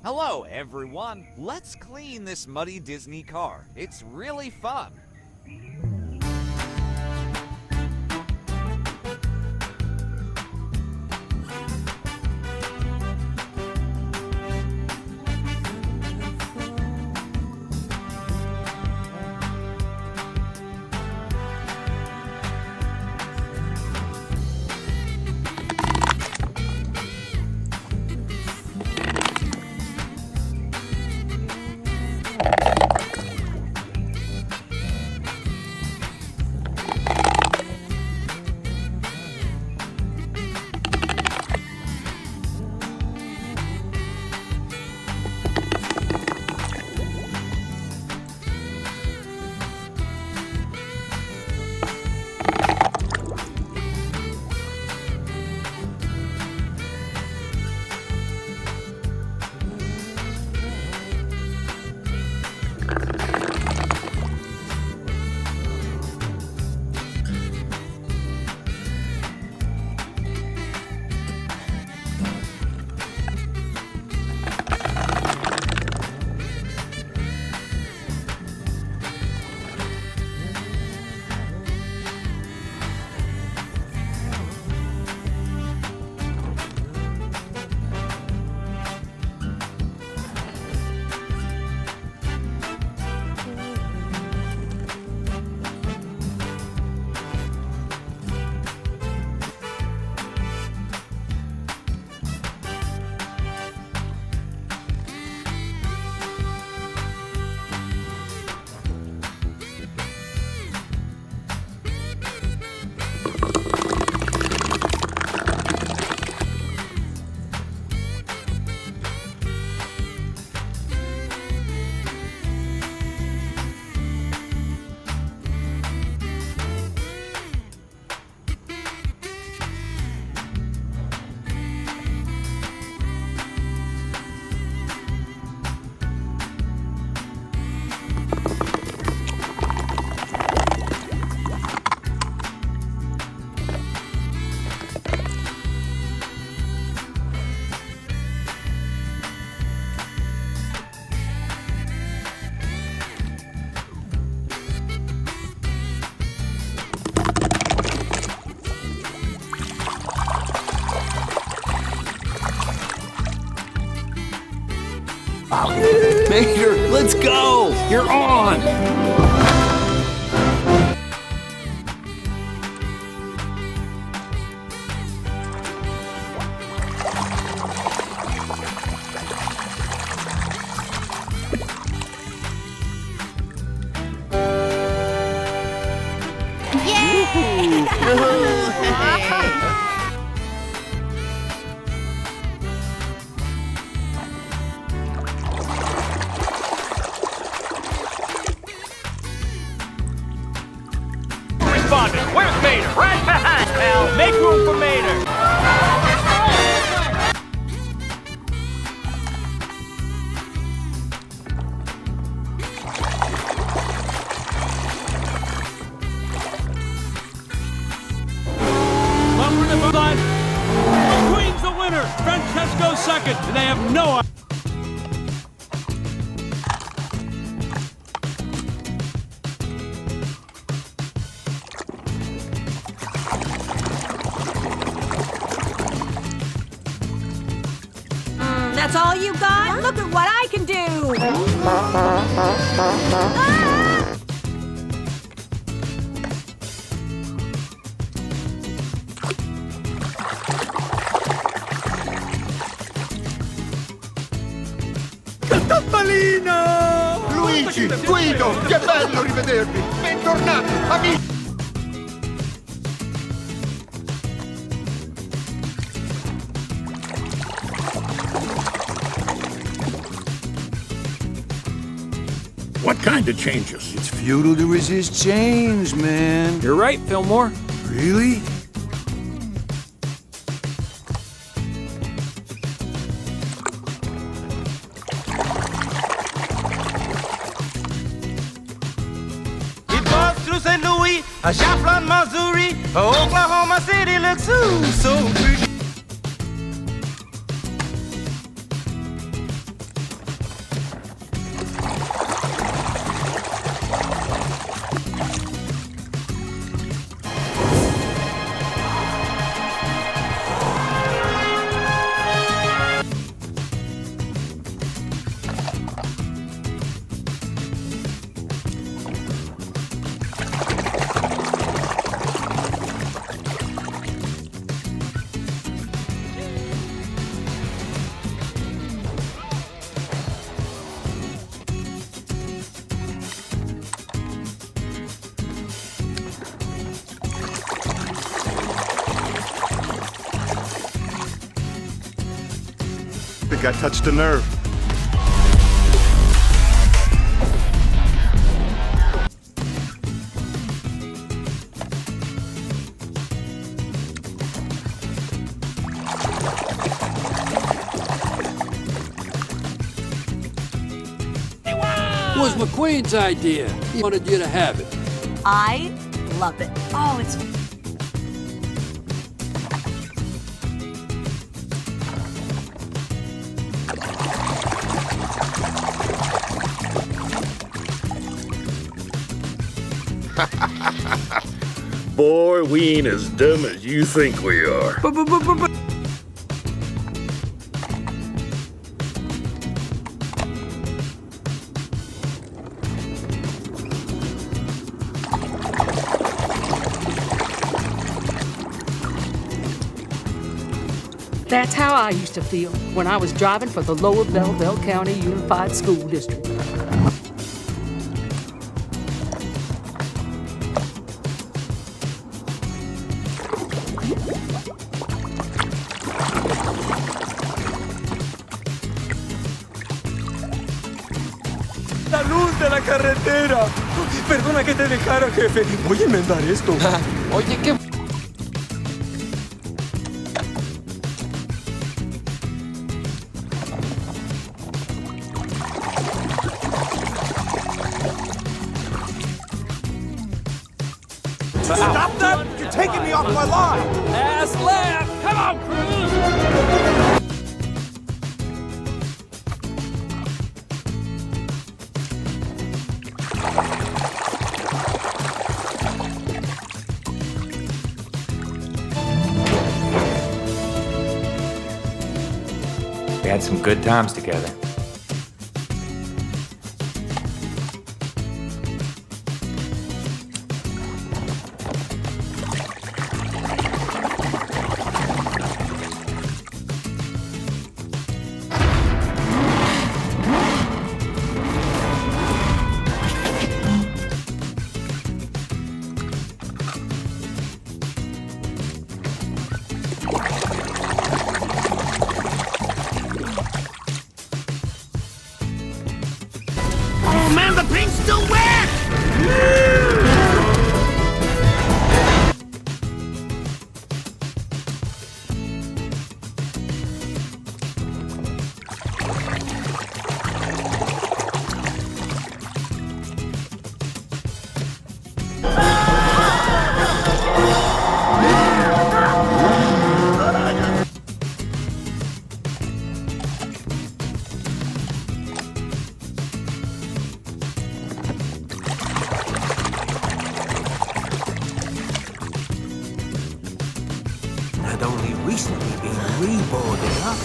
Hello, everyone. Let's clean this muddy Disney car. It's really fun. Mater, let's go! You're on! Where's Mater? Right behind, pal. Make room for Mater. The Queen's the winner. Francesco's second, and they have no idea. That's all you got? Look at what I can do! Luigi, Guido, che bello rivedervi! Bentornati, amici! What kind of changes? It's futile to resist change, man. You're right, Fillmore. Really? St. Louis, Joplin, Missouri, Oklahoma City looks so pretty. I touched a nerve. It was McQueen's idea. He wanted you to have it. I love it. Oh, it's... Boy, we ain't as dumb as you think we are. That's how I used to feel when I was driving for the Lower Belleville County Unified School District. ¡La luz de la carretera! Perdona que te dejara, jefe. Voy a enmendar esto. Oye, ¿qué? Stop that! You're taking me off my line! Ass left! Come on, Cruz! We had some good times together. Oh man, the paint's still wet! Had only recently been reboarded up.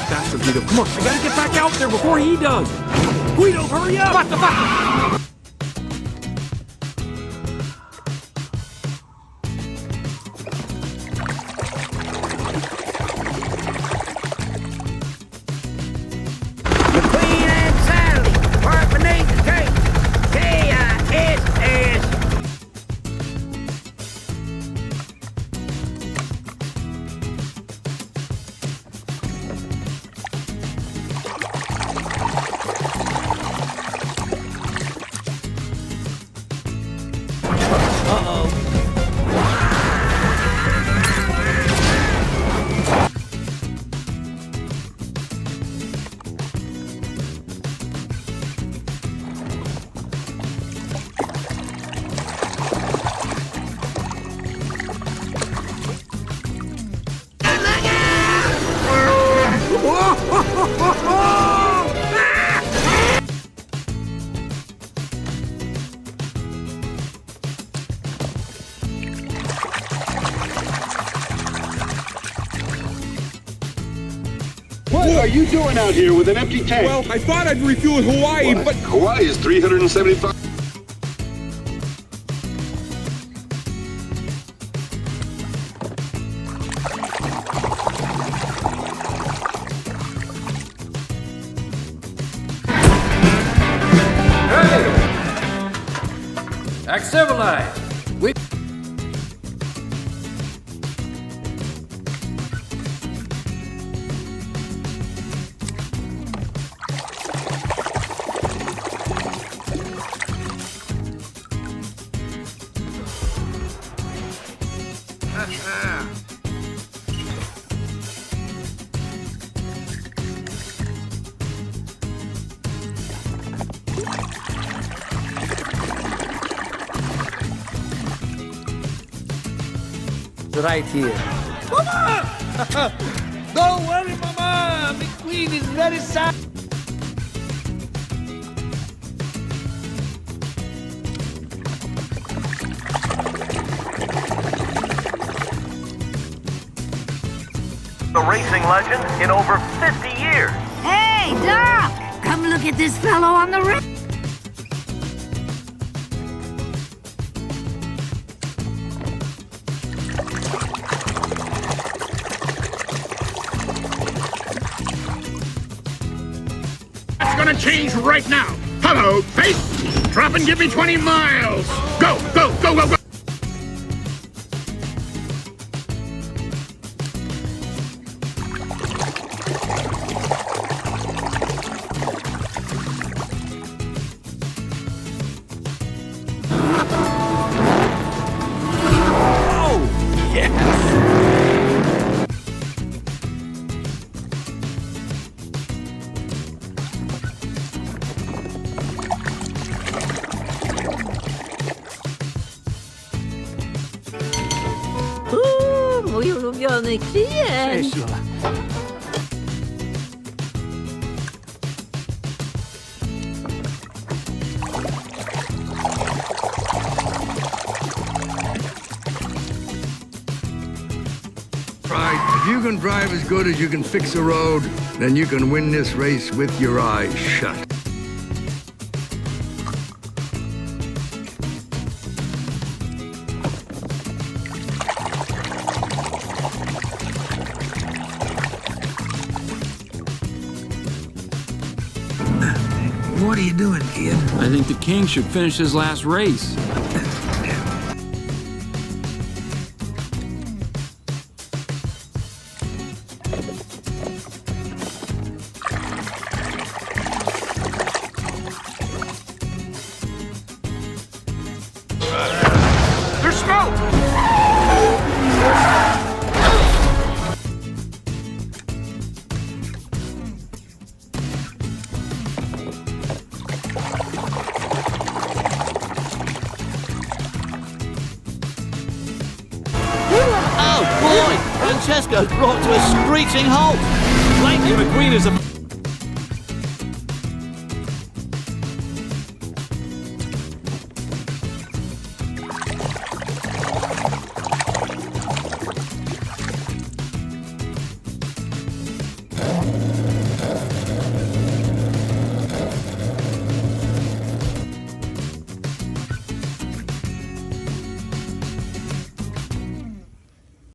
Faster, Guido. Come on, I gotta get back out there before he does. Guido, hurry up! What the fuck? McQueen and Sally, part beneath the tape. K-I-S-S. What are you doing out here with an empty tank? Well, I thought I'd refuel in Hawaii, but... Hawaii is 375. Act civilized. Right here. Mama! Don't worry, Mama! The queen is very sad. The racing legend in over 50 years. Hey, Doc! Come look at this fellow on the ring. It's gonna change right now. Hello, face. Drop and give me 20 miles. Go, go, go, go, go. Mój ulubiony klient. Cześć, Lola. Right, if you can drive as good as you can fix a road, then you can win this race with your eyes shut. What are you doing, kid? I think the king should finish his last race. There's smoke! Oh boy! Francesco's brought to a screeching halt. Lightning McQueen is a...